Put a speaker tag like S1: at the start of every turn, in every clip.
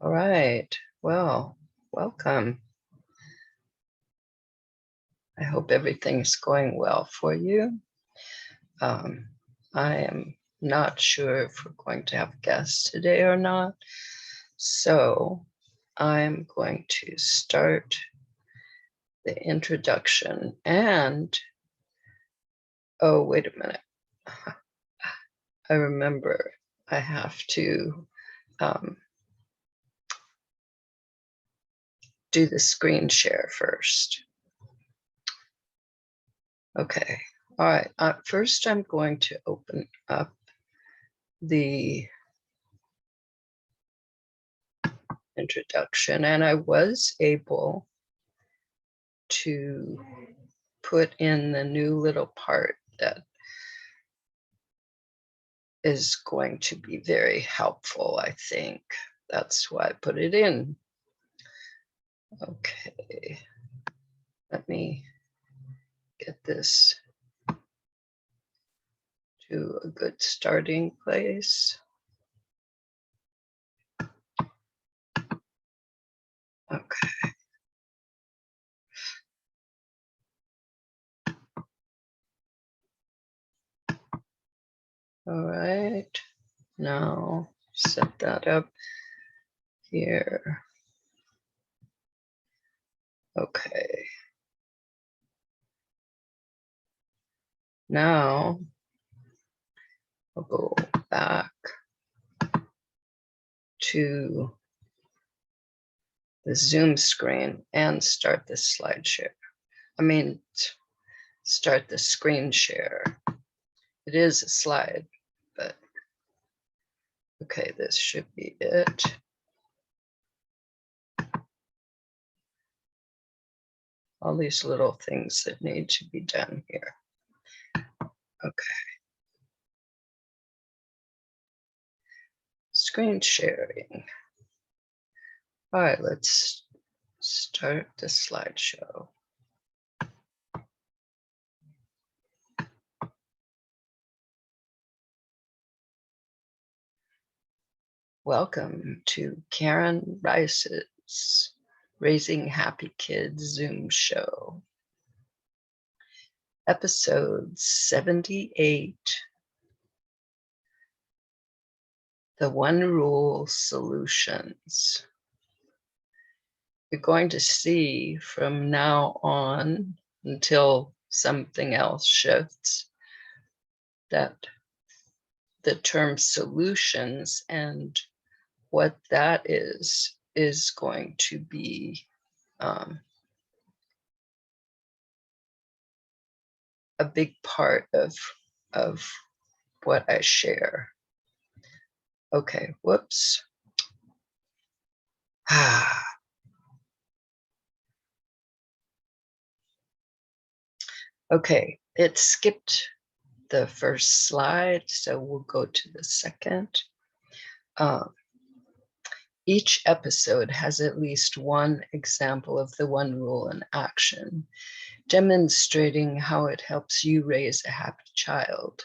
S1: All right. Well, welcome. I hope everything's going well for you. I am not sure if we're going to have guests today or not. So I'm going to start the introduction and, oh, wait a minute. I remember I have to do the screen share first. Okay. All right. First, I'm going to open up the introduction, and I was able to put in the new little part that is going to be very helpful, I think. That's why I put it in. Okay. Let me get this to a good starting place. Okay. All right. Now set that up here. Okay. Now I'll go back to the Zoom screen and start the slideshare. Start the screen share. It is a slide, but okay, this should be it. All these little things that need to be done here. Okay. Screen sharing. All right, let's start the slideshow. Welcome to Karen Ryce's Raising Happy Kids Zoom show. Episode 78. The One Rule Solutions. You're going to see from now on until something else shifts that the term solutions and what that is going to be a big part of what I share. Okay, whoops. Okay, it skipped the first slide, so we'll go to the second. Each episode has at least one example of the one rule in action, demonstrating how it helps you raise a happy child.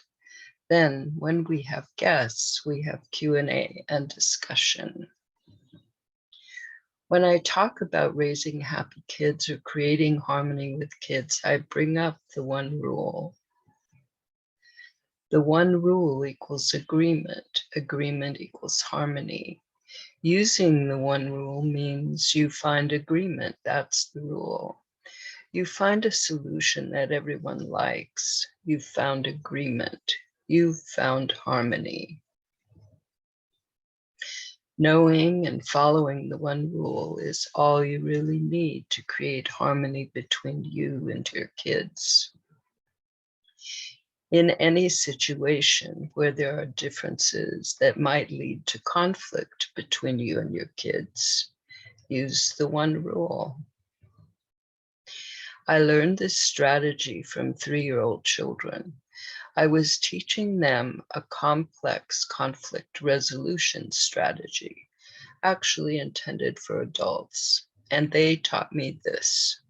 S1: Then, when we have guests, we have Q&A and discussion. When I talk about raising happy kids or creating harmony with kids, I bring up the one rule. The one rule equals agreement. Agreement equals harmony. Using the one rule means you find agreement. That's the rule. You find a solution that everyone likes. You've found agreement. You've found harmony. Knowing and following the one rule is all you really need to create harmony between you and your kids. In any situation where there are differences that might lead to conflict between you and your kids, use the one rule. I learned this strategy from 3-year-old children. I was teaching them a complex conflict resolution strategy, actually intended for adults, and they taught me this.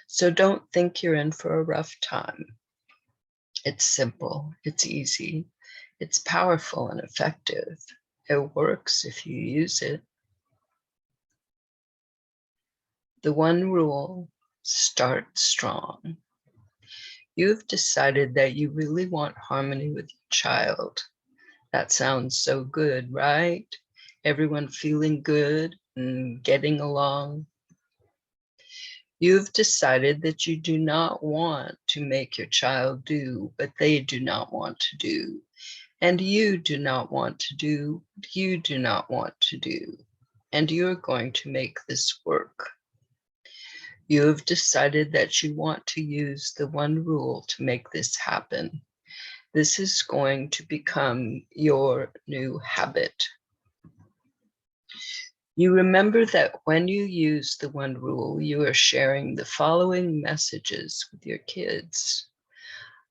S1: So don't think you're in for a rough time. It's simple, it's easy, it's powerful and effective. It works if you use it. The one rule: start strong. You've decided that you really want harmony with your child. That sounds so good, right? Everyone feeling good and getting along. You've decided that you do not want to make your child do what they do not want to do, and you do not want to do what you do not want to do, and you're going to make this work. You have decided that you want to use the one rule to make this happen. This is going to become your new habit. You remember that when you use the one rule, you are sharing the following messages with your kids.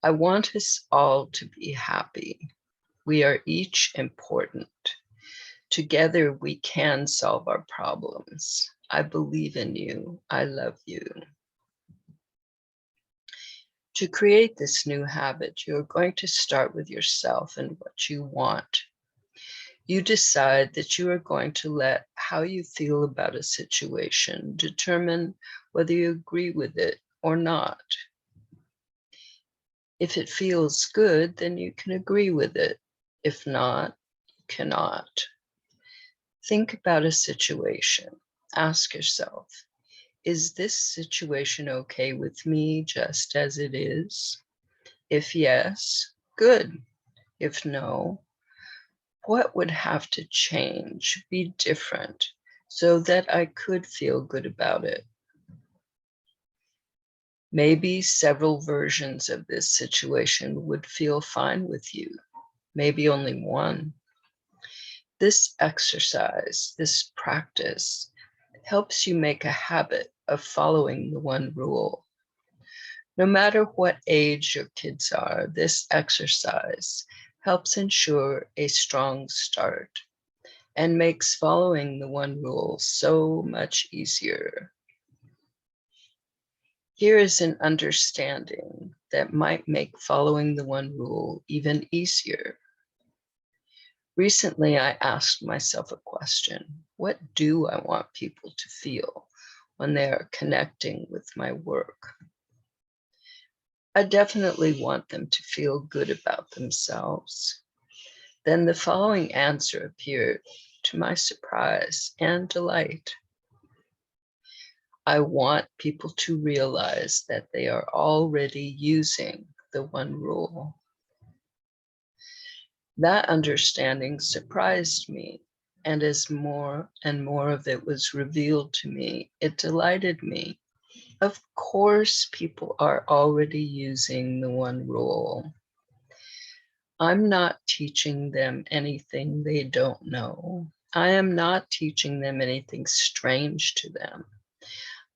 S1: I want us all to be happy. We are each important. Together we can solve our problems. I believe in you. I love you. To create this new habit, you're going to start with yourself and what you want. You decide that you are going to let how you feel about a situation determine whether you agree with it or not. If it feels good, then you can agree with it. If not, you cannot. Think about a situation. Ask yourself, is this situation okay with me just as it is? If yes, good. If no, what would have to change, be different, so that I could feel good about it? Maybe several versions of this situation would feel fine with you, maybe only one. This exercise, this practice, helps you make a habit of following the one rule. No matter what age your kids are, this exercise helps ensure a strong start and makes following the one rule so much easier. Here is an understanding that might make following the one rule even easier. Recently, I asked myself a question. What do I want people to feel when they are connecting with my work? I definitely want them to feel good about themselves. Then the following answer appeared, to my surprise and delight. I want people to realize that they are already using the one rule. That understanding surprised me, and as more and more of it was revealed to me, it delighted me. Of course, people are already using the one rule. I'm not teaching them anything they don't know. I am not teaching them anything strange to them.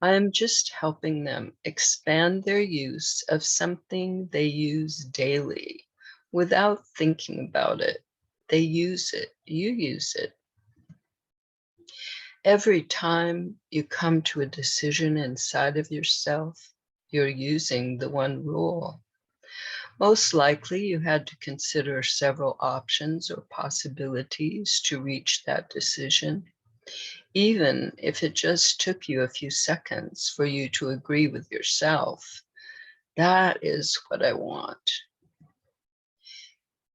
S1: I am just helping them expand their use of something they use daily without thinking about it. They use it, you use it. Every time you come to a decision inside of yourself, you're using the one rule. Most likely you had to consider several options or possibilities to reach that decision, even if it just took you a few seconds for you to agree with yourself. That is what I want.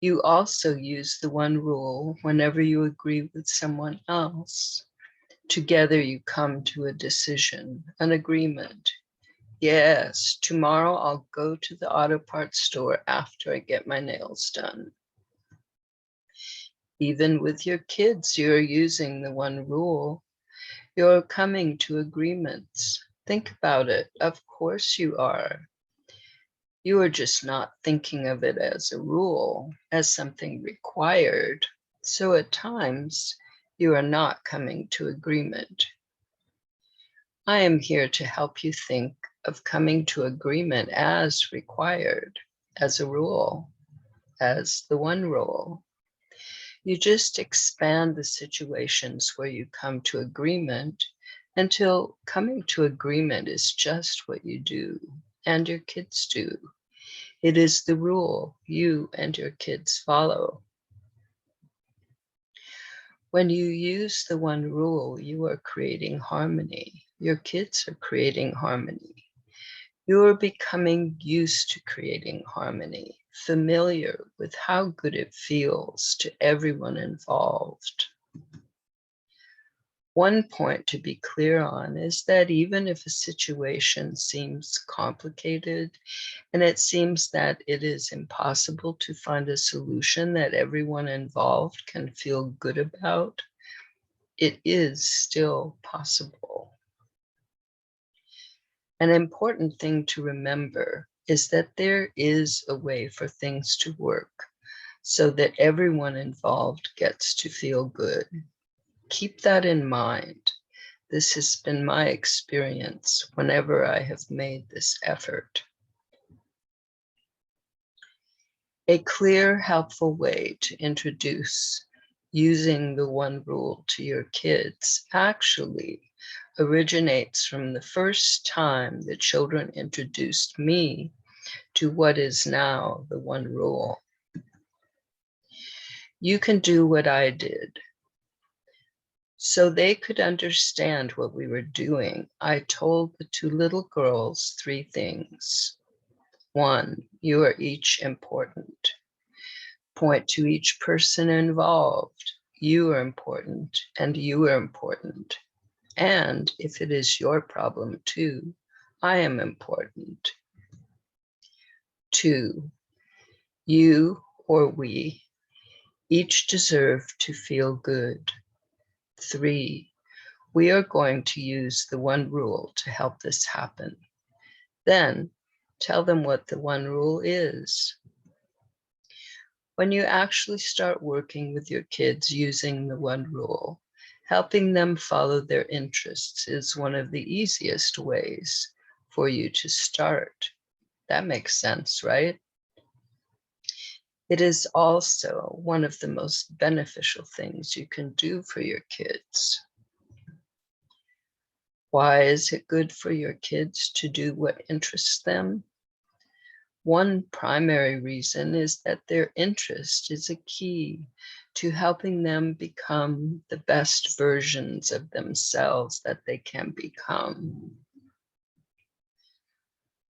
S1: You also use the one rule whenever you agree with someone else. Together you come to a decision, an agreement. Yes, tomorrow I'll go to the auto parts store after I get my nails done. Even with your kids, you're using the one rule. You're coming to agreements. Think about it. Of course you are. You are just not thinking of it as a rule, as something required. So at times, you are not coming to agreement. I am here to help you think of coming to agreement as required, as a rule, as the one rule. You just expand the situations where you come to agreement until coming to agreement is just what you do and your kids do. It is the rule you and your kids follow. When you use the one rule, you are creating harmony. Your kids are creating harmony. You are becoming used to creating harmony, familiar with how good it feels to everyone involved. One point to be clear on is that even if a situation seems complicated and it seems that it is impossible to find a solution that everyone involved can feel good about, it is still possible. An important thing to remember is that there is a way for things to work so that everyone involved gets to feel good. Keep that in mind. This has been my experience whenever I have made this effort. A clear, helpful way to introduce using the one rule to your kids actually originates from the first time the children introduced me to what is now the one rule. You can do what I did. So they could understand what we were doing, I told the two little girls 3 things. 1, you are each important. Point to each person involved. You are important, and you are important. And if it is your problem too, I am important. 2, you or we each deserve to feel good. 3, we are going to use the one rule to help this happen. Then tell them what the one rule is. When you actually start working with your kids using the one rule, helping them follow their interests is one of the easiest ways for you to start. That makes sense, right? It is also one of the most beneficial things you can do for your kids. Why is it good for your kids to do what interests them? One primary reason is that their interest is a key to helping them become the best versions of themselves that they can become.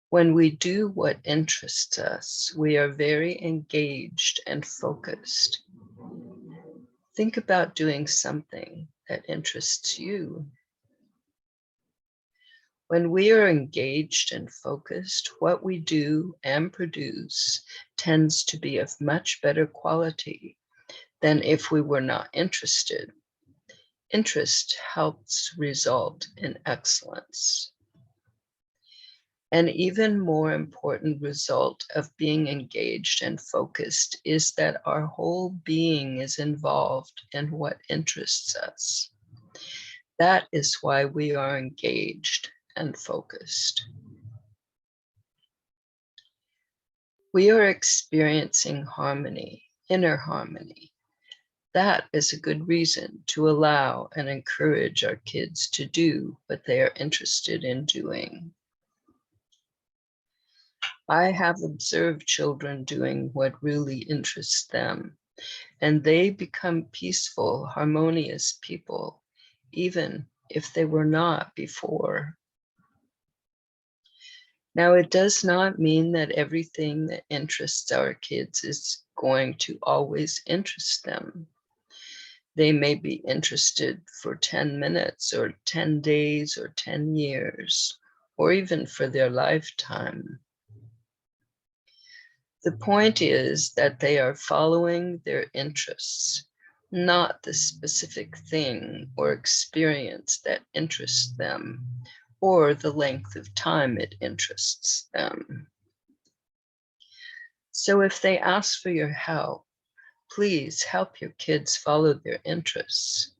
S1: When we do what interests us, we are very engaged and focused. Think about doing something that interests you. When we are engaged and focused, what we do and produce tends to be of much better quality than if we were not interested. Interest helps result in excellence. An even more important result of being engaged and focused is that our whole being is involved in what interests us. That is why we are engaged and focused. We are experiencing harmony, inner harmony. That is a good reason to allow and encourage our kids to do what they are interested in doing. I have observed children doing what really interests them, and they become peaceful, harmonious people, even if they were not before. Now, it does not mean that everything that interests our kids is going to always interest them. They may be interested for 10 minutes or 10 days or 10 years, or even for their lifetime. The point is that they are following their interests, not the specific thing or experience that interests them, or the length of time it interests them. So if they ask for your help, please help your kids follow their interests.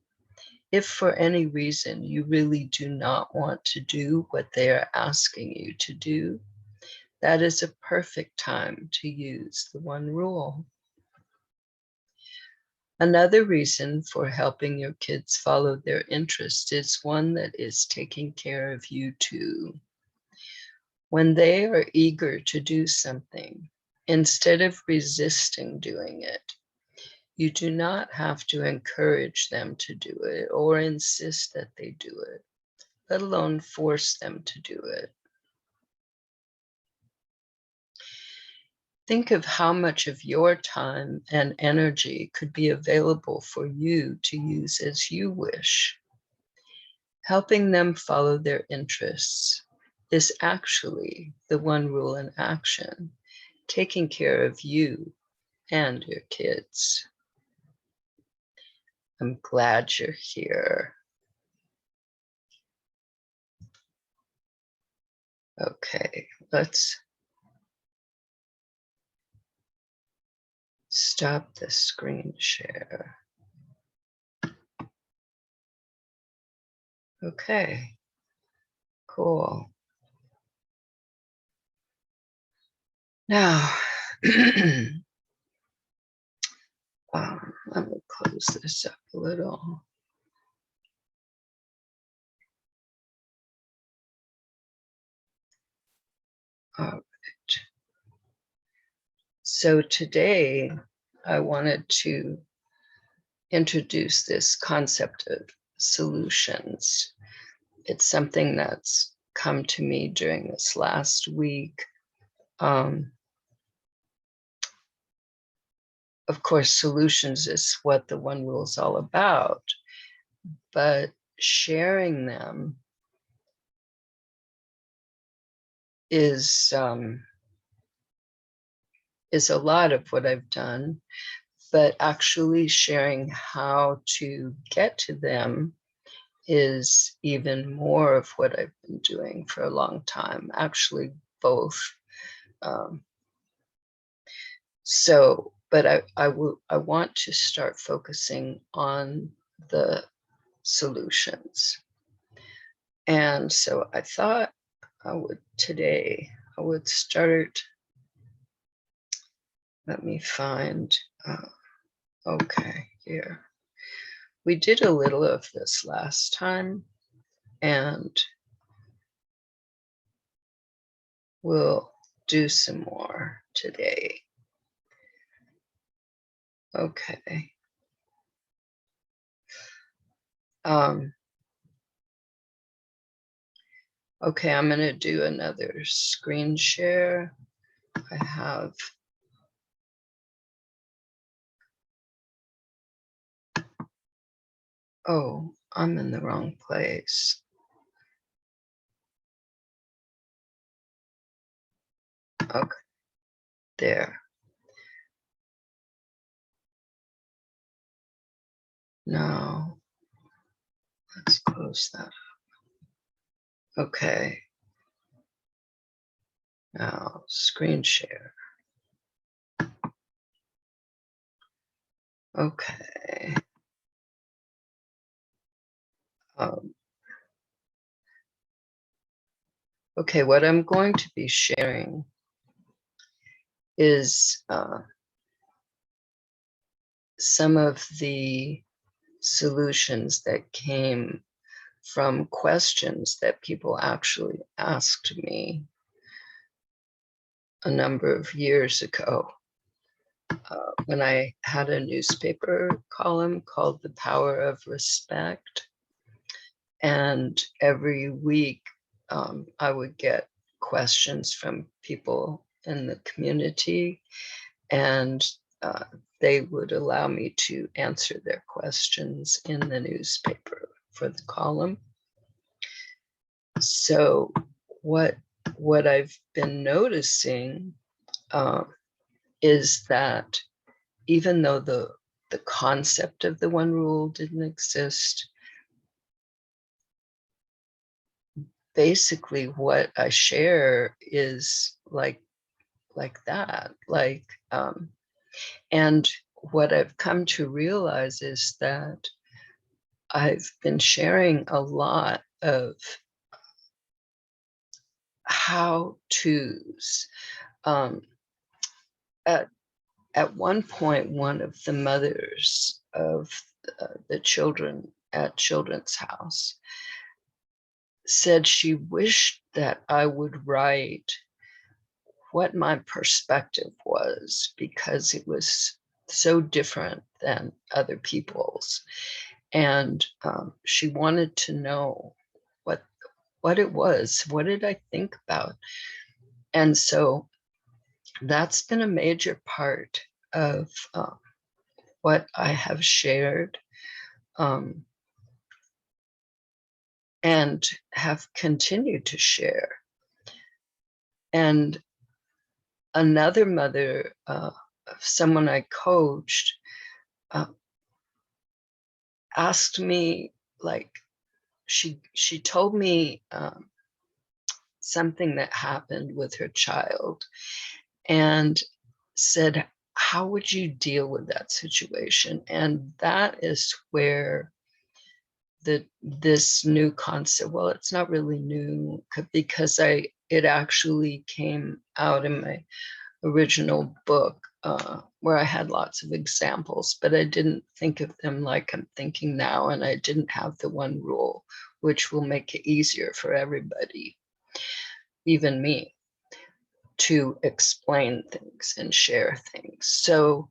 S1: If for any reason you really do not want to do what they are asking you to do, that is a perfect time to use the one rule. Another reason for helping your kids follow their interest is one that is taking care of you too. When they are eager to do something, instead of resisting doing it, You do not have to encourage them to do it or insist that they do it, let alone force them to do it. Think of how much of your time and energy could be available for you to use as you wish. Helping them follow their interests is actually the one rule in action, taking care of you and your kids. I'm glad you're here. Okay, let's stop the screen share. Okay, cool. Now, let me close this up a little. All right. So today, I wanted to introduce this concept of solutions. It's something that's come to me during this last week. Of course, solutions is what the one rule is all about, but sharing them is a lot of what I've done, but actually sharing how to get to them is even more of what I've been doing for a long time, actually both. But I want to start focusing on the solutions. And so I thought I would start, let me find, okay, here. We did a little of this last time, and we'll do some more today. Okay. Okay, I'm going to do another screen share. I have oh, I'm in the wrong place. Okay, there. Now, let's close that up. Okay. Now, screen share. Okay. Okay, what I'm going to be sharing is some of the solutions that came from questions that people actually asked me a number of years ago when I had a newspaper column called The Power of Respect. And every week I would get questions from people in the community, and they would allow me to answer their questions in the newspaper for the column. So what I've been noticing is that even though the concept of the one rule didn't exist, basically what I share is like that. And what I've come to realize is that I've been sharing a lot of how-tos. At one point, one of the mothers of the children at Children's House said she wished that I would write what my perspective was, because it was so different than other people's. And she wanted to know what it was. What did I think about? And so that's been a major part of what I have shared and have continued to share. And another mother, someone I coached, asked me, like, she told me something that happened with her child and said, how would you deal with that situation? And that is where this new concept, well, it's not really new because it actually came out in my original book where I had lots of examples, but I didn't think of them like I'm thinking now, and I didn't have the one rule, which will make it easier for everybody, even me, to explain things and share things. So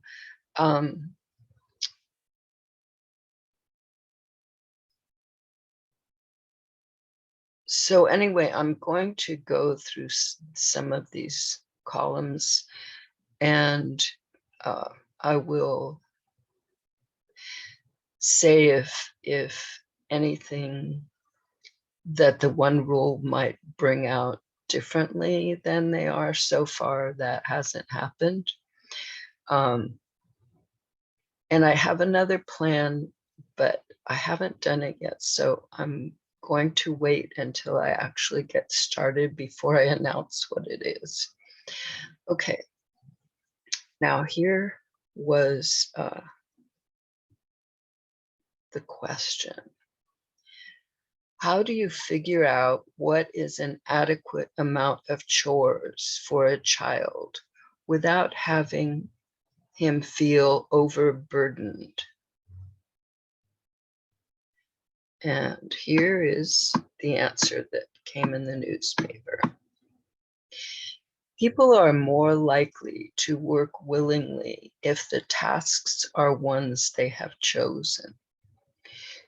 S1: anyway, I'm going to go through some of these columns, and I will say if anything that the one rule might bring out differently than they are so far. That hasn't happened. And I have another plan, but I haven't done it yet. So I'm going to wait until I actually get started before I announce what it is. Okay. Now here was the question. How do you figure out what is an adequate amount of chores for a child without having him feel overburdened? And here is the answer that came in the newspaper. People are more likely to work willingly if the tasks are ones they have chosen.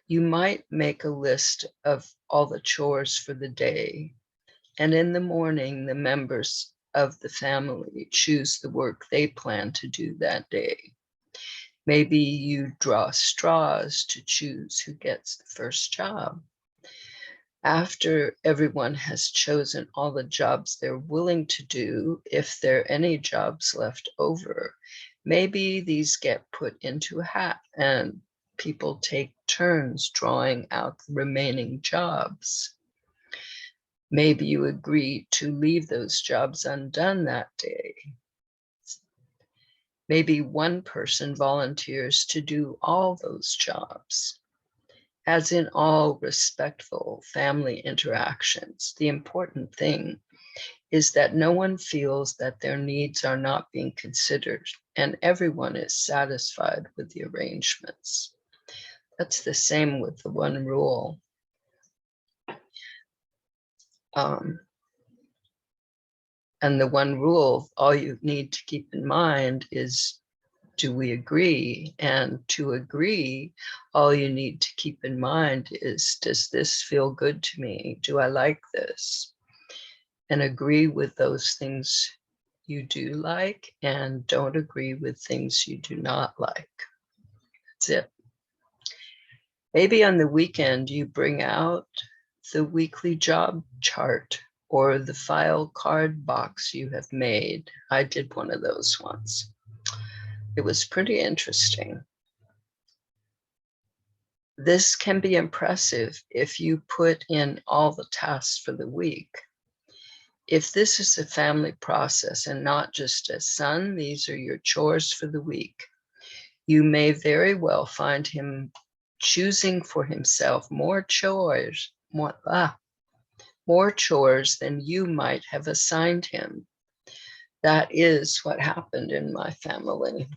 S1: You might make a list of all the chores for the day, and in the morning, the members of the family choose the work they plan to do that day. Maybe you draw straws to choose who gets the first job. After everyone has chosen all the jobs they're willing to do, if there are any jobs left over, maybe these get put into a hat and people take turns drawing out the remaining jobs. Maybe you agree to leave those jobs undone that day. Maybe one person volunteers to do all those jobs. As in all respectful family interactions, the important thing is that no one feels that their needs are not being considered and everyone is satisfied with the arrangements. That's the same with the one rule. And the one rule, all you need to keep in mind is, do we agree? And to agree, all you need to keep in mind is, does this feel good to me? Do I like this? And agree with those things you do like, and don't agree with things you do not like. That's it. Maybe on the weekend, you bring out the weekly job chart or the file card box you have made. I did one of those once. It was pretty interesting. This can be impressive if you put in all the tasks for the week. If this is a family process and not just a son, these are your chores for the week. You may very well find him choosing for himself more chores than you might have assigned him. That is what happened in my family.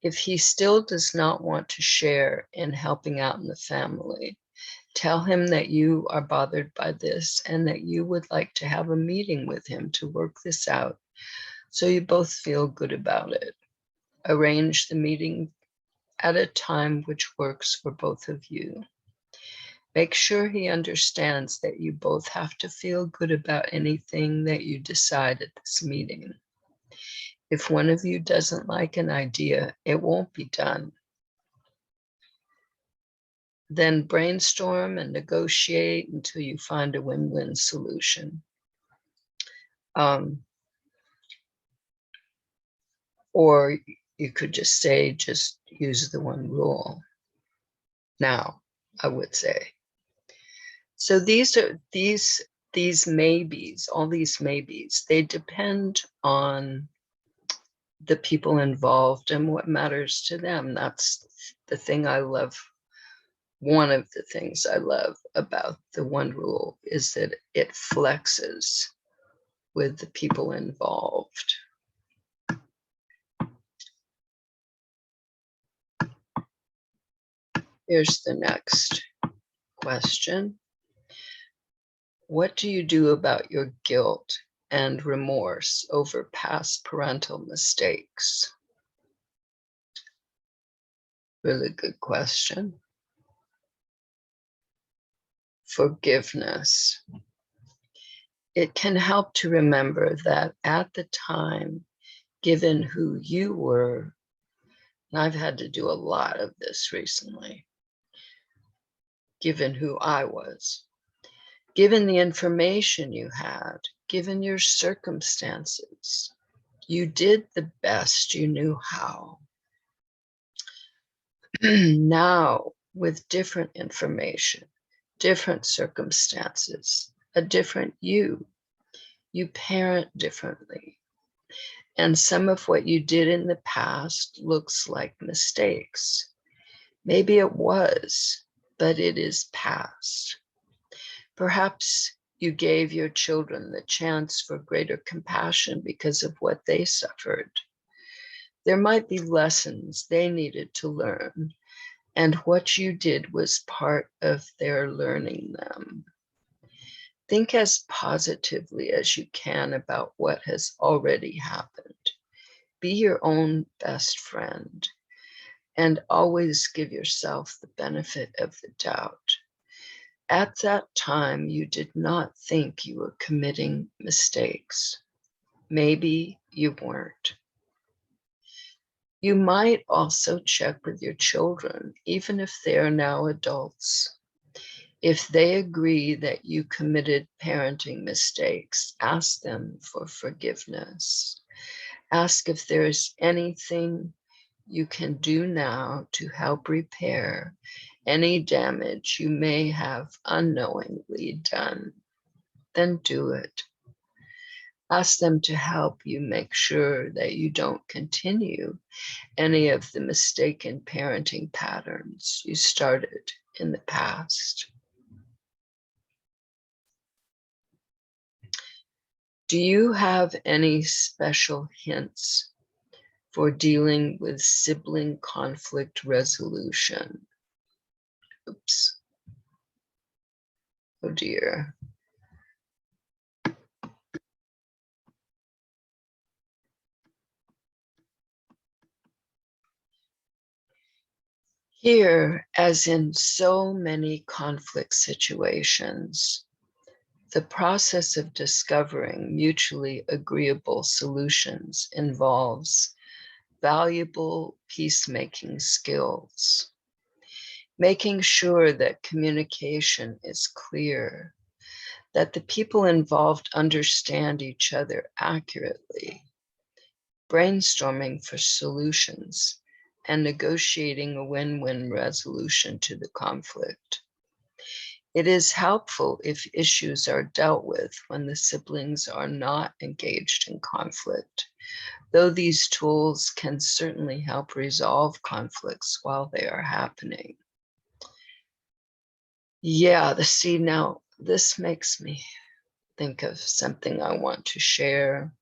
S1: If he still does not want to share in helping out in the family, tell him that you are bothered by this and that you would like to have a meeting with him to work this out so you both feel good about it. Arrange the meeting at a time which works for both of you. Make sure he understands that you both have to feel good about anything that you decide at this meeting. If one of you doesn't like an idea, it won't be done. Then brainstorm and negotiate until you find a win-win solution. Or you could just say, just use the one rule. Now, I would say. So these maybes, all these maybes, they depend on the people involved and what matters to them. That's the thing I love. One of the things I love about the one rule is that it flexes with the people involved. Here's the next question. What do you do about your guilt and remorse over past parental mistakes? Really good question. Forgiveness. It can help to remember that at the time, given who you were, and I've had to do a lot of this recently, given who I was, given the information you had, given your circumstances, you did the best you knew how. Now, with different information, different circumstances, a different you parent differently. And some of what you did in the past looks like mistakes. Maybe it was, but it is past. Perhaps you gave your children the chance for greater compassion because of what they suffered. There might be lessons they needed to learn, and what you did was part of their learning them. Think as positively as you can about what has already happened. Be your own best friend, and always give yourself the benefit of the doubt. At that time, you did not think you were committing mistakes. Maybe you weren't. You might also check with your children, even if they are now adults. If they agree that you committed parenting mistakes, ask them for forgiveness. Ask if there's anything you can do now to help repair any damage you may have unknowingly done. Then do it. Ask them to help you make sure that you don't continue any of the mistaken parenting patterns you started in the past. Do you have any special hints for dealing with sibling conflict resolution? Oops. Oh dear. Here, as in so many conflict situations, the process of discovering mutually agreeable solutions involves valuable peacemaking skills. Making sure that communication is clear, that the people involved understand each other accurately, brainstorming for solutions, and negotiating a win-win resolution to the conflict. It is helpful if issues are dealt with when the siblings are not engaged in conflict, though these tools can certainly help resolve conflicts while they are happening. Yeah, now this makes me think of something I want to share.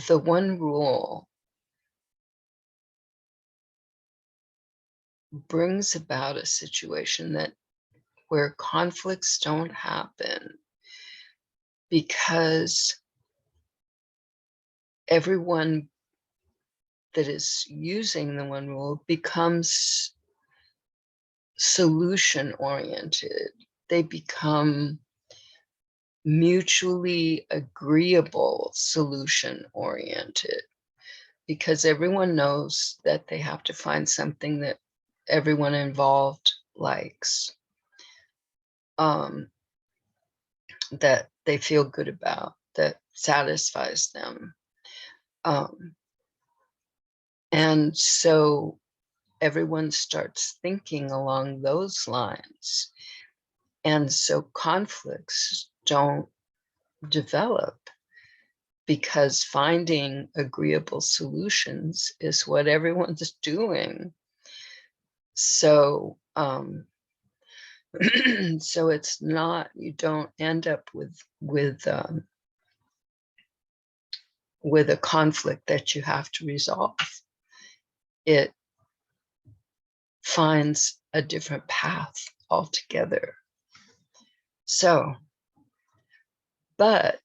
S1: The one rule brings about a situation where conflicts don't happen because everyone that is using the one rule becomes solution oriented. They become mutually agreeable solution oriented, because everyone knows that they have to find something that everyone involved likes, that they feel good about, that satisfies them. And so everyone starts thinking along those lines. And so conflicts don't develop, because finding agreeable solutions is what everyone's doing. So, so it's not, you don't end up with a conflict that you have to resolve. It finds a different path altogether. So, but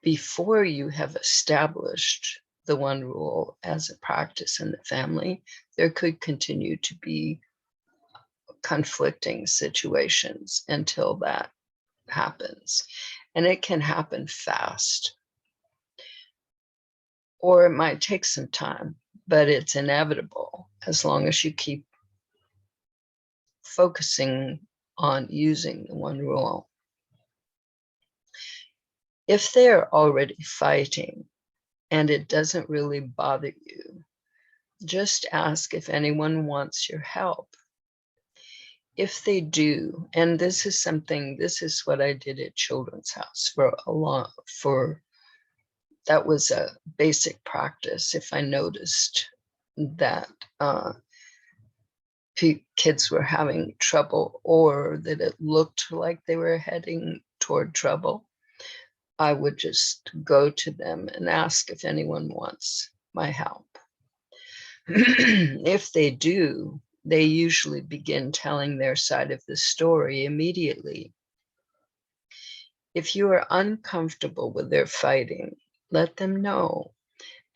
S1: before you have established the one rule as a practice in the family, there could continue to be conflicting situations until that happens. And it can happen fast, or it might take some time, but it's inevitable as long as you keep focusing on using the one rule. If they're already fighting and it doesn't really bother you, just ask if anyone wants your help. If they do, and this is what I did at Children's House that was a basic practice. If I noticed that kids were having trouble, or that it looked like they were heading toward trouble, I would just go to them and ask if anyone wants my help. If they do, they usually begin telling their side of the story immediately. If you are uncomfortable with their fighting, let them know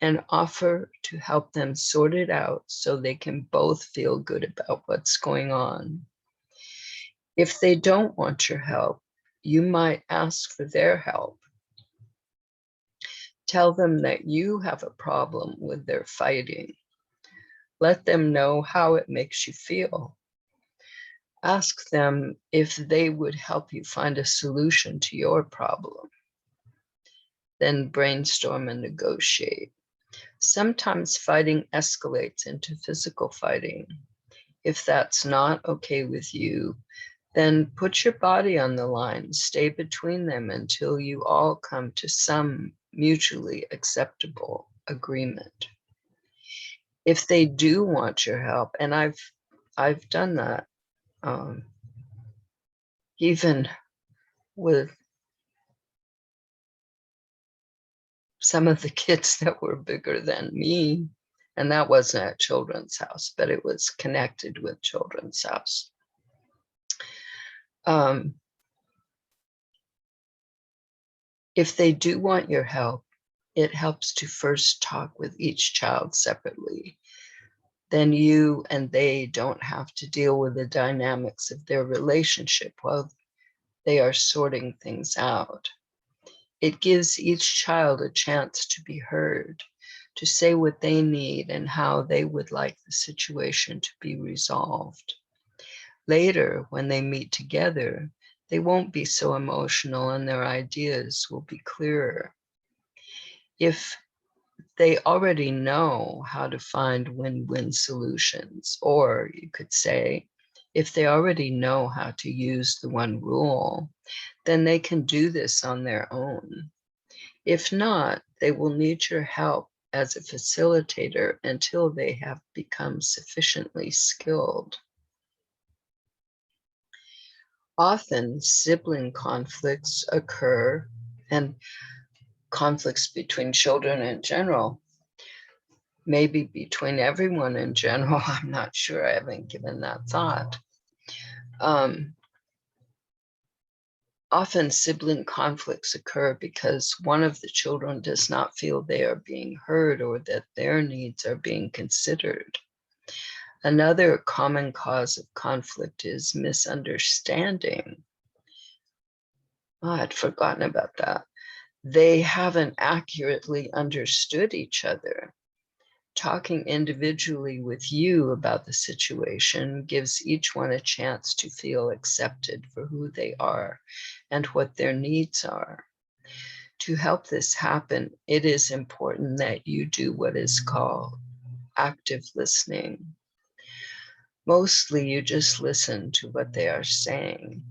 S1: and offer to help them sort it out so they can both feel good about what's going on. If they don't want your help, you might ask for their help. Tell them that you have a problem with their fighting. Let them know how it makes you feel. Ask them if they would help you find a solution to your problem. Then brainstorm and negotiate. Sometimes fighting escalates into physical fighting. If that's not okay with you, then put your body on the line, stay between them until you all come to some mutually acceptable agreement. If they do want your help, and I've done that, even with some of the kids that were bigger than me, and that wasn't at Children's House, but it was connected with Children's House. If they do want your help, it helps to first talk with each child separately. Then you and they don't have to deal with the dynamics of their relationship while they are sorting things out. It gives each child a chance to be heard, to say what they need and how they would like the situation to be resolved. Later, when they meet together, they won't be so emotional and their ideas will be clearer. If they already know how to find win-win solutions, or you could say, if they already know how to use the one rule, then they can do this on their own. If not, they will need your help as a facilitator until they have become sufficiently skilled. Often, sibling conflicts occur, and conflicts between children in general, maybe between everyone in general. I'm not sure. I haven't given that thought. Often sibling conflicts occur because one of the children does not feel they are being heard or that their needs are being considered. Another common cause of conflict is misunderstanding. Oh, I'd forgotten about that. They haven't accurately understood each other. Talking individually with you about the situation gives each one a chance to feel accepted for who they are and what their needs are. To help this happen, it is important that you do what is called active listening. Mostly you just listen to what they are saying.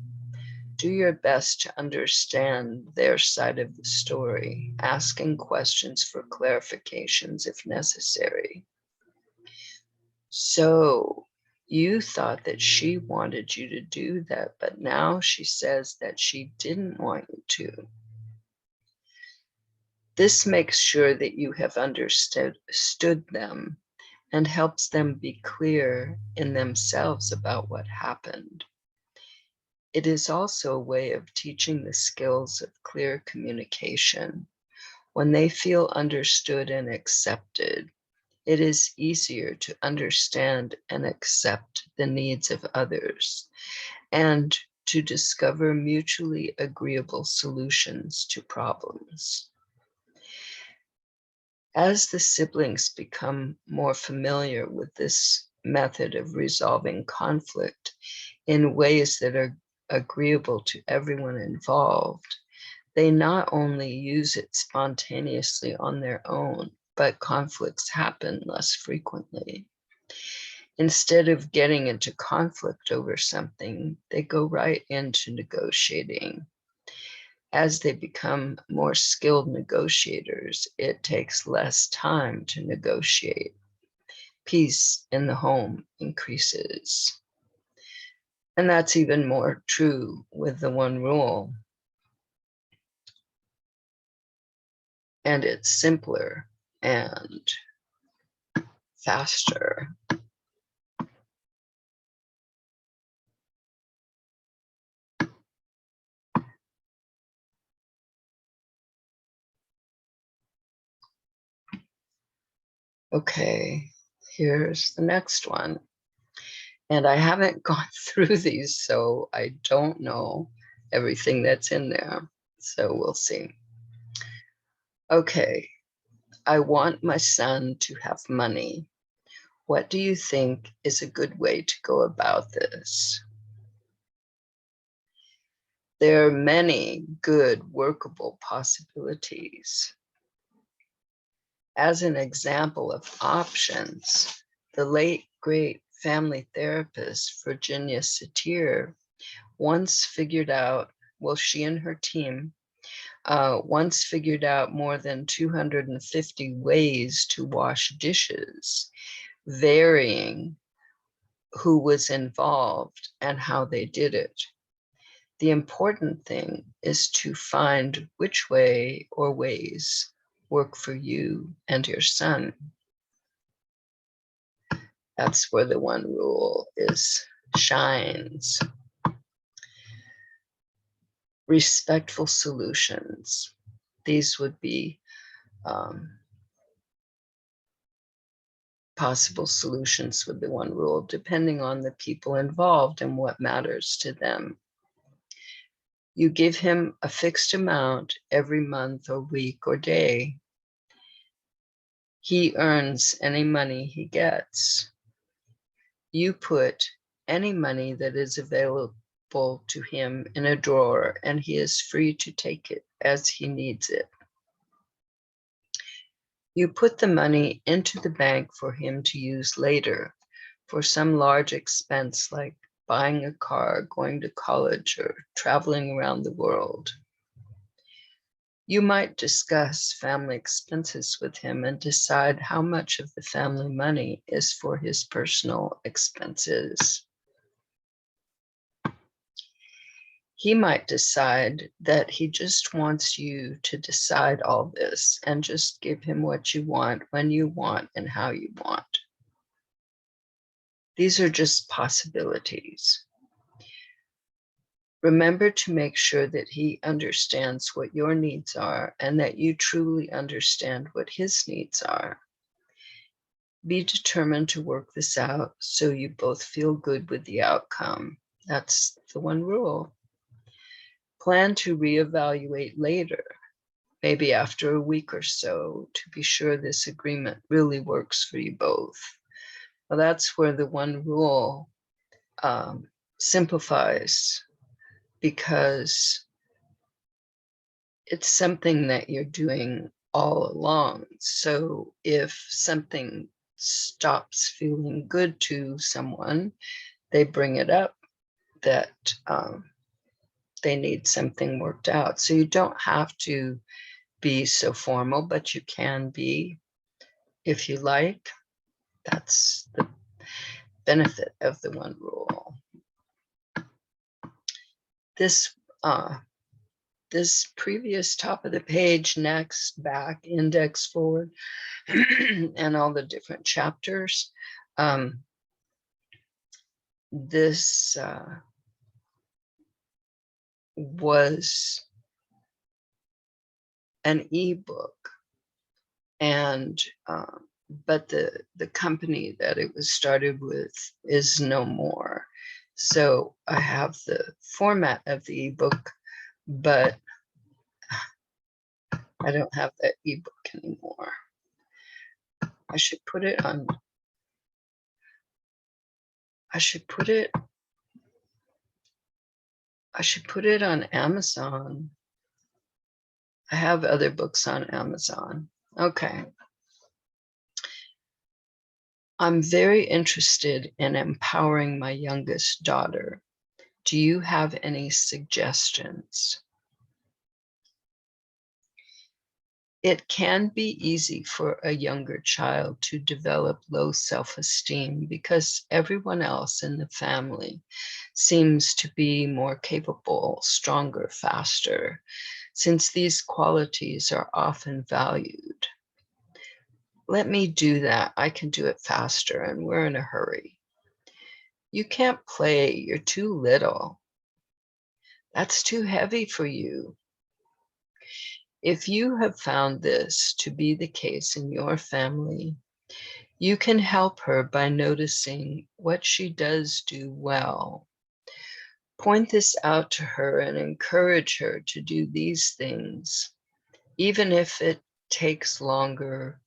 S1: Do your best to understand their side of the story, asking questions for clarifications if necessary. So you thought that she wanted you to do that, but now she says that she didn't want you to. This makes sure that you have understood them and helps them be clear in themselves about what happened. It is also a way of teaching the skills of clear communication. When they feel understood and accepted, it is easier to understand and accept the needs of others and to discover mutually agreeable solutions to problems. As the siblings become more familiar with this method of resolving conflict in ways that are agreeable to everyone involved, they not only use it spontaneously on their own, but conflicts happen less frequently. Instead of getting into conflict over something, they go right into negotiating. As they become more skilled negotiators, it takes less time to negotiate. Peace in the home increases. And that's even more true with the one rule. And it's simpler and faster. Okay, here's the next one. And I haven't gone through these, so I don't know everything that's in there. So we'll see. Okay, I want my son to have money. What do you think is a good way to go about this? There are many good workable possibilities. As an example of options, the late great family therapist Virginia Satir once figured out, well, she and her team once figured out more than 250 ways to wash dishes, varying who was involved and how they did it. The important thing is to find which way or ways work for you and your son. That's where the one rule shines. Respectful solutions. These would be possible solutions with the one rule, depending on the people involved and what matters to them. You give him a fixed amount every month or week or day. He earns any money he gets. You put any money that is available to him in a drawer, and he is free to take it as he needs it. You put the money into the bank for him to use later for some large expense like buying a car, going to college, or traveling around the world. You might discuss family expenses with him and decide how much of the family money is for his personal expenses. He might decide that he just wants you to decide all this and just give him what you want, when you want, and how you want. These are just possibilities. Remember to make sure that he understands what your needs are and that you truly understand what his needs are. Be determined to work this out so you both feel good with the outcome. That's the one rule. Plan to reevaluate later, maybe after a week or so, to be sure this agreement really works for you both. Well, that's where the one rule simplifies, because it's something that you're doing all along. So if something stops feeling good to someone, they bring it up that they need something worked out. So you don't have to be so formal, but you can be if you like. That's the benefit of the one rule. This previous top of the page, next, back, index, forward, and all the different chapters. This was an ebook, and but the company that it was started with is no more. So I have the format of the ebook, but I don't have that ebook anymore. I should put it on. I should put it on Amazon. I have other books on Amazon. Okay. I'm very interested in empowering my youngest daughter. Do you have any suggestions? It can be easy for a younger child to develop low self-esteem because everyone else in the family seems to be more capable, stronger, faster, since these qualities are often valued. Let me do that. I can do it faster, and we're in a hurry. You can't play. You're too little. That's too heavy for you. If you have found this to be the case in your family, you can help her by noticing what she does do well. Point this out to her and encourage her to do these things, even if it takes longer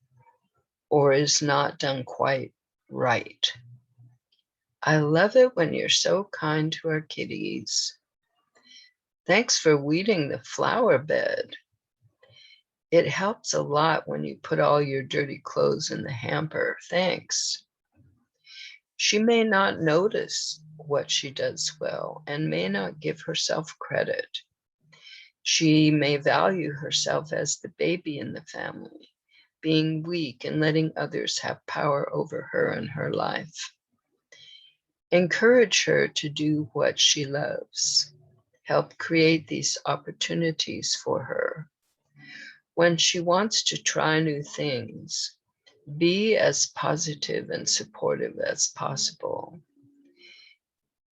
S1: or is not done quite right. I love it when you're so kind to our kitties. Thanks for weeding the flower bed. It helps a lot when you put all your dirty clothes in the hamper. Thanks. She may not notice what she does well and may not give herself credit. She may value herself as the baby in the family, being weak and letting others have power over her and her life. Encourage her to do what she loves. Help create these opportunities for her. When she wants to try new things, be as positive and supportive as possible.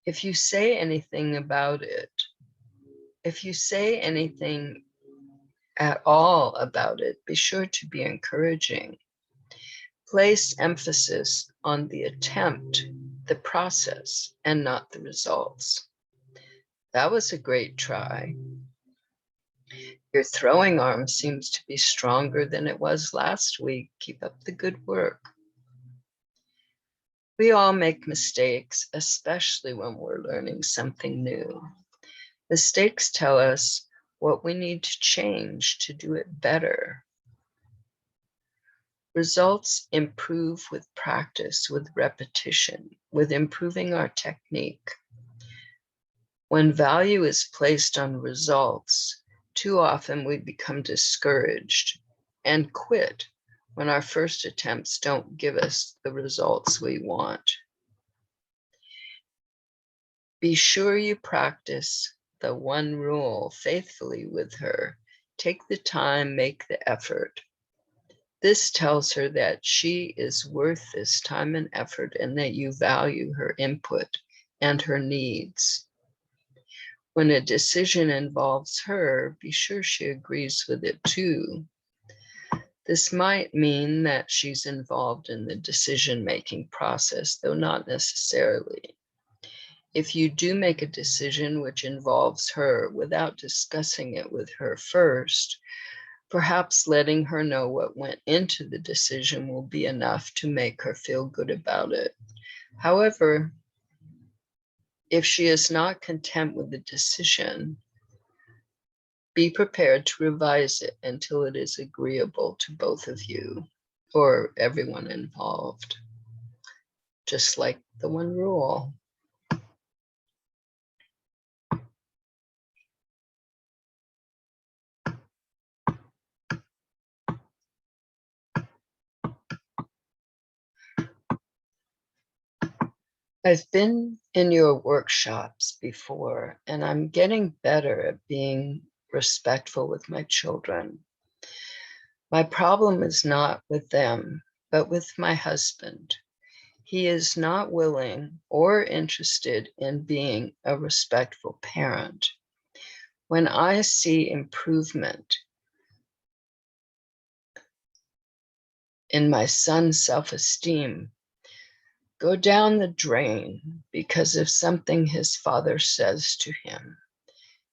S1: If you say anything about it, if you say anything at all about it, be sure to be encouraging. Place emphasis on the attempt, the process, and not the results. That was a great try. Your throwing arm seems to be stronger than it was last week. Keep up the good work. We all make mistakes, especially when we're learning something new. Mistakes tell us what we need to change to do it better. Results improve with practice, with repetition, with improving our technique. When value is placed on results, too often we become discouraged and quit when our first attempts don't give us the results we want. Be sure you practice the one rule faithfully with her. Take the time, make the effort. This tells her that she is worth this time and effort and that you value her input and her needs. When a decision involves her, be sure she agrees with it too. This might mean that she's involved in the decision-making process, though not necessarily. If you do make a decision which involves her without discussing it with her first, perhaps letting her know what went into the decision will be enough to make her feel good about it. However, if she is not content with the decision, be prepared to revise it until it is agreeable to both of you or everyone involved, just like the one rule. I've been in your workshops before, and I'm getting better at being respectful with my children. My problem is not with them, but with my husband. He is not willing or interested in being a respectful parent. When I see improvement in my son's self-esteem go down the drain because of something his father says to him,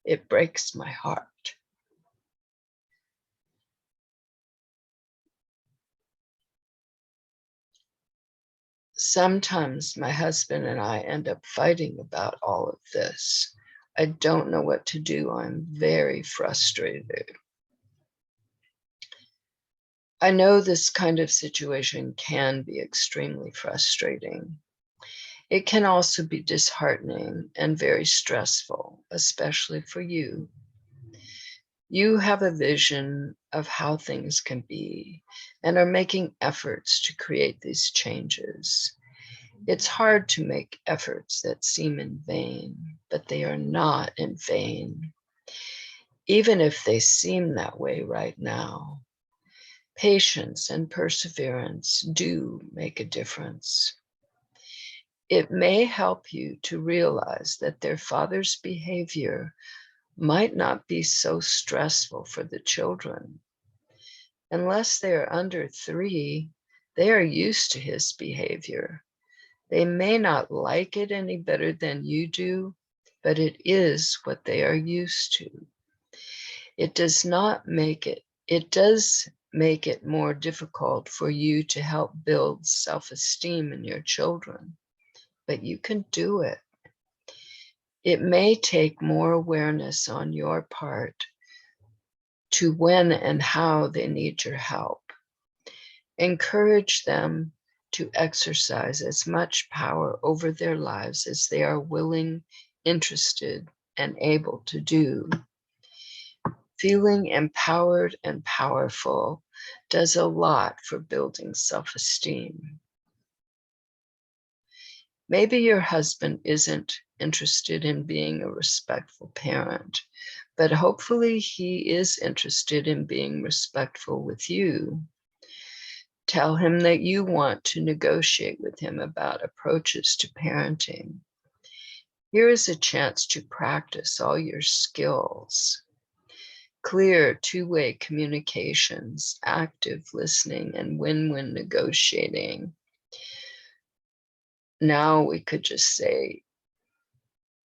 S1: it breaks my heart. Sometimes my husband and I end up fighting about all of this. I don't know what to do. I'm very frustrated. I know this kind of situation can be extremely frustrating. It can also be disheartening and very stressful, especially for you. You have a vision of how things can be and are making efforts to create these changes. It's hard to make efforts that seem in vain, but they are not in vain, even if they seem that way right now. Patience and perseverance do make a difference. It may help you to realize that their father's behavior might not be so stressful for the children. Unless they are under 3, they are used to his behavior. They may not like it any better than you do, but it is what they are used to. It does make it more difficult for you to help build self-esteem in your children, but you can do it. It may take more awareness on your part to when and how they need your help. Encourage them to exercise as much power over their lives as they are willing, interested, and able to do. Feeling empowered and powerful does a lot for building self-esteem. Maybe your husband isn't interested in being a respectful parent, but hopefully he is interested in being respectful with you. Tell him that you want to negotiate with him about approaches to parenting. Here is a chance to practice all your skills. Clear two-way communications, active listening, and win-win negotiating. Now we could just say,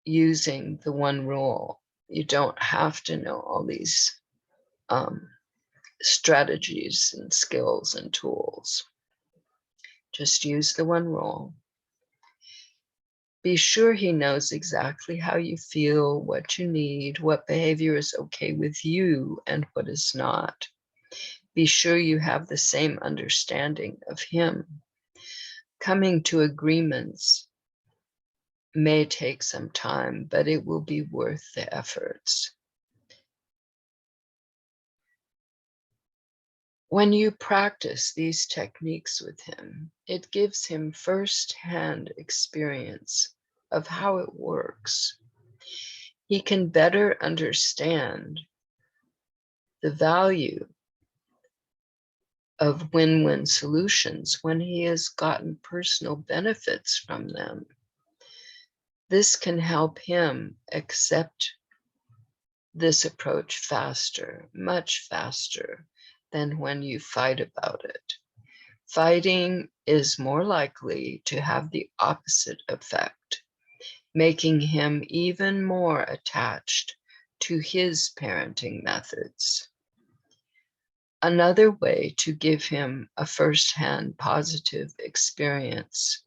S1: using the one rule. You don't have to know all these strategies and skills and tools. Just use the one rule. Be sure he knows exactly how you feel, what you need, what behavior is okay with you, and what is not. Be sure you have the same understanding of him. Coming to agreements may take some time, but it will be worth the efforts. When you practice these techniques with him, it gives him first-hand experience of how it works. He can better understand the value of win-win solutions when he has gotten personal benefits from them. This can help him accept this approach faster, much faster than when you fight about it. Fighting is more likely to have the opposite effect, making him even more attached to his parenting methods. Another way to give him a firsthand positive experience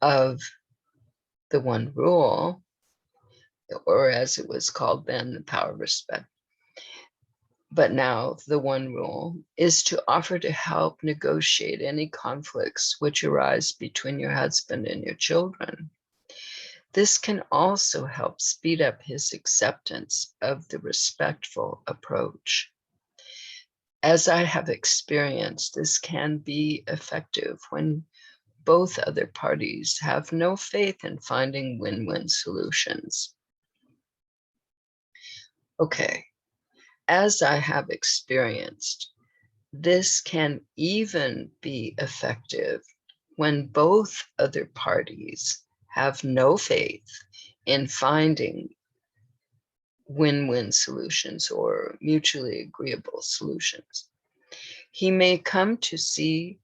S1: of the one rule, or as it was called then, the power of respect, but now the one rule, is to offer to help negotiate any conflicts which arise between your husband and your children. This can also help speed up his acceptance of the respectful approach. As I have experienced, this can be effective when both other parties have no faith in finding win-win solutions. Okay, as I have experienced, this can even be effective when both other parties have no faith in finding win-win solutions or mutually agreeable solutions. He may come to see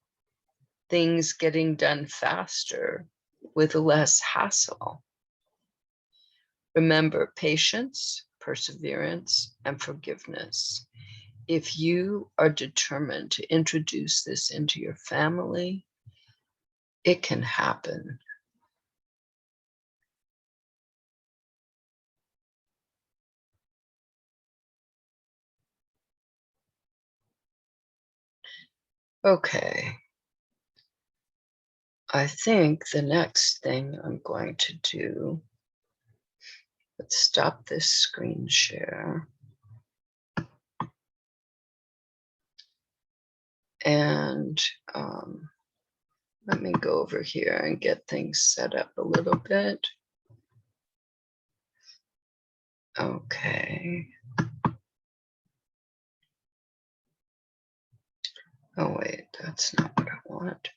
S1: things getting done faster with less hassle. Remember patience, perseverance, and forgiveness. If you are determined to introduce this into your family, it can happen. Okay. I think the next thing I'm going to do, let's stop this screen share. And let me go over here and get things set up a little bit. Okay. Oh wait, that's not what I want.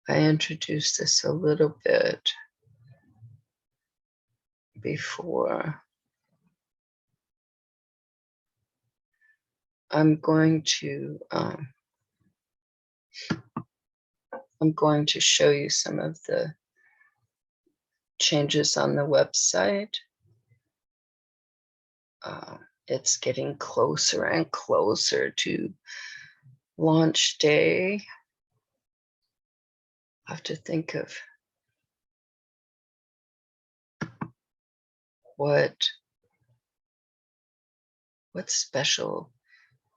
S1: I introduced this a little bit before. I'm going to show you some of the changes on the website. It's getting closer and closer to launch day. I have to think of what special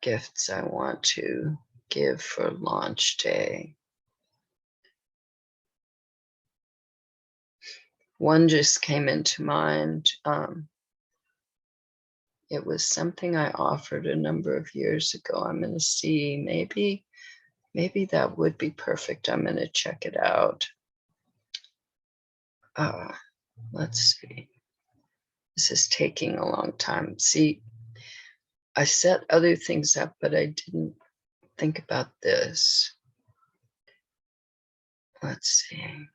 S1: gifts I want to give for launch day. One just came into mind. It was something I offered a number of years ago. I'm going to see, maybe that would be perfect. I'm going to check it out. Let's see. This is taking a long time. See, I set other things up, but I didn't think about this. Let's see.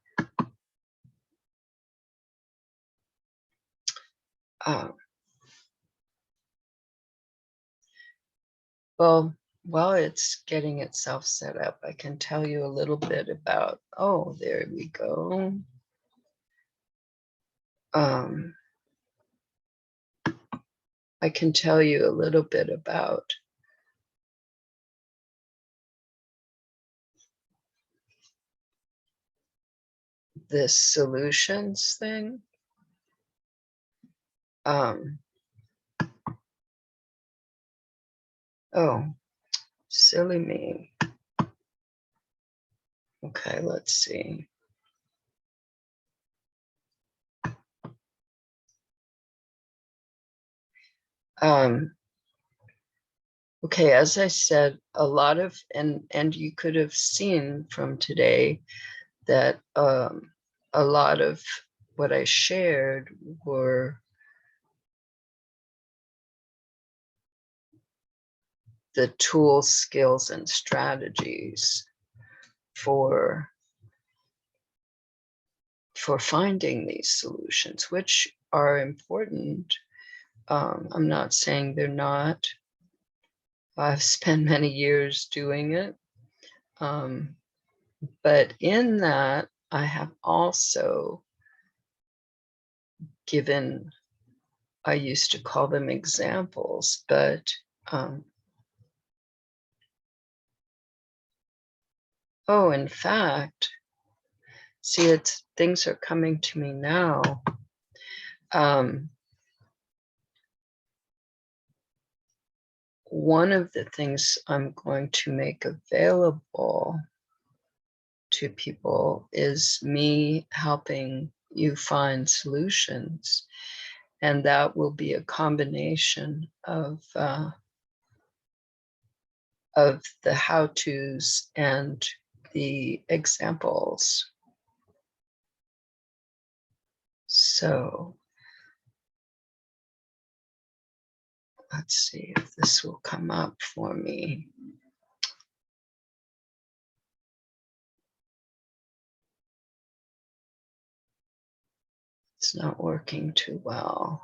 S1: Well, while it's getting itself set up, I can tell you a little bit about, oh, there we go. I can tell you a little bit about this solutions thing. Oh, silly me. Okay, let's see. Okay, as I said, a lot of, and you could have seen from today that a lot of what I shared were the tools, skills, and strategies for finding these solutions, which are important. I'm not saying they're not. I've spent many years doing it. But in that, I have also given, I used to call them examples, but oh, in fact, see, things are coming to me now. One of the things I'm going to make available to people is me helping you find solutions. And that will be a combination of the how-tos and the examples. So let's see if this will come up for me. It's not working too well.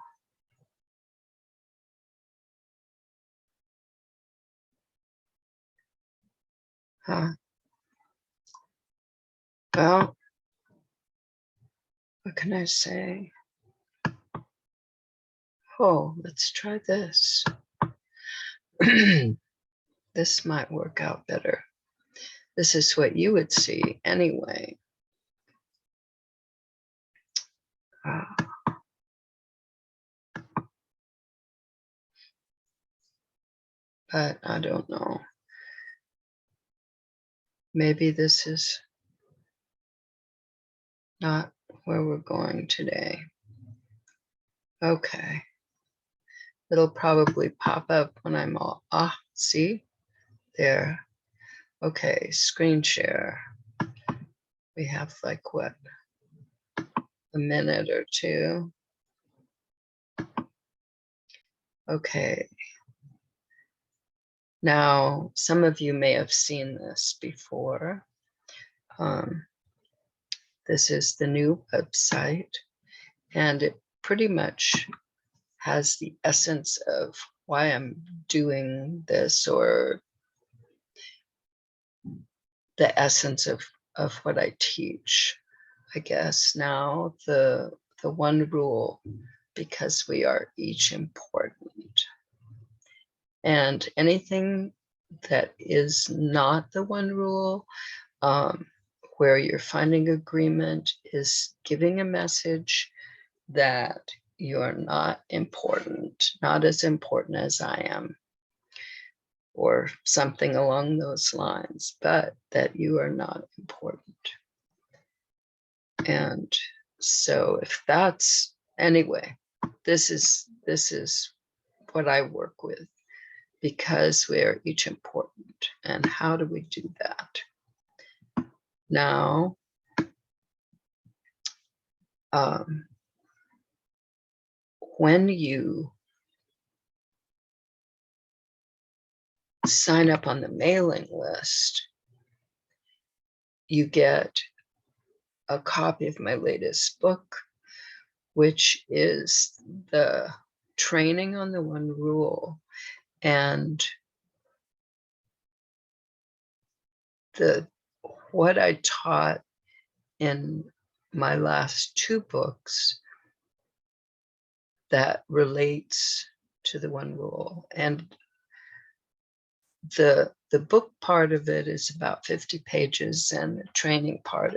S1: Huh? Well, what can I say? Oh, let's try this. This might work out better. This is what you would see anyway. But I don't know. Maybe this is not where we're going today. Okay. It'll probably pop up when I'm all, see? There. Okay, screen share. We have like what? A minute or two. Okay. Now, some of you may have seen this before. This is the new website, and it pretty much has the essence of why I'm doing this, or the essence of what I teach. I guess now the one rule, because we are each important. And anything that is not the one rule, where you're finding agreement, is giving a message that you're not important, not as important as I am, or something along those lines, but that you are not important. And so if that's, anyway, this is what I work with, because we are each important. And how do we do that? Now, when you sign up on the mailing list, you get a copy of my latest book, which is the training on the one rule, and what I taught in my last two books that relates to the one rule. And the book part of it is about 50 pages, and the training part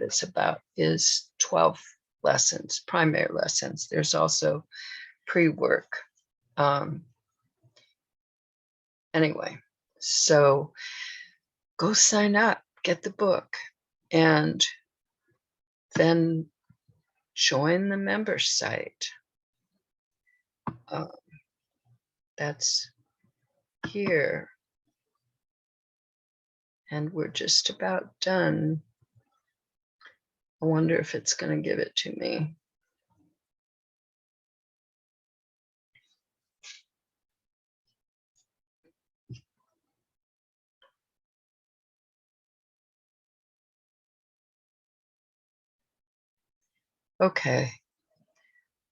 S1: is 12 lessons, primary lessons. There's also pre-work. Anyway, so go sign up, get the book, and then join the member site. That's here. And we're just about done. I wonder if it's going to give it to me. Okay.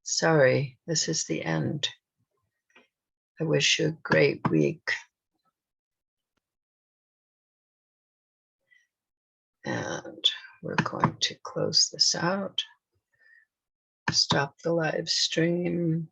S1: Sorry, this is the end. I wish you a great week. And we're going to close this out. Stop the live stream.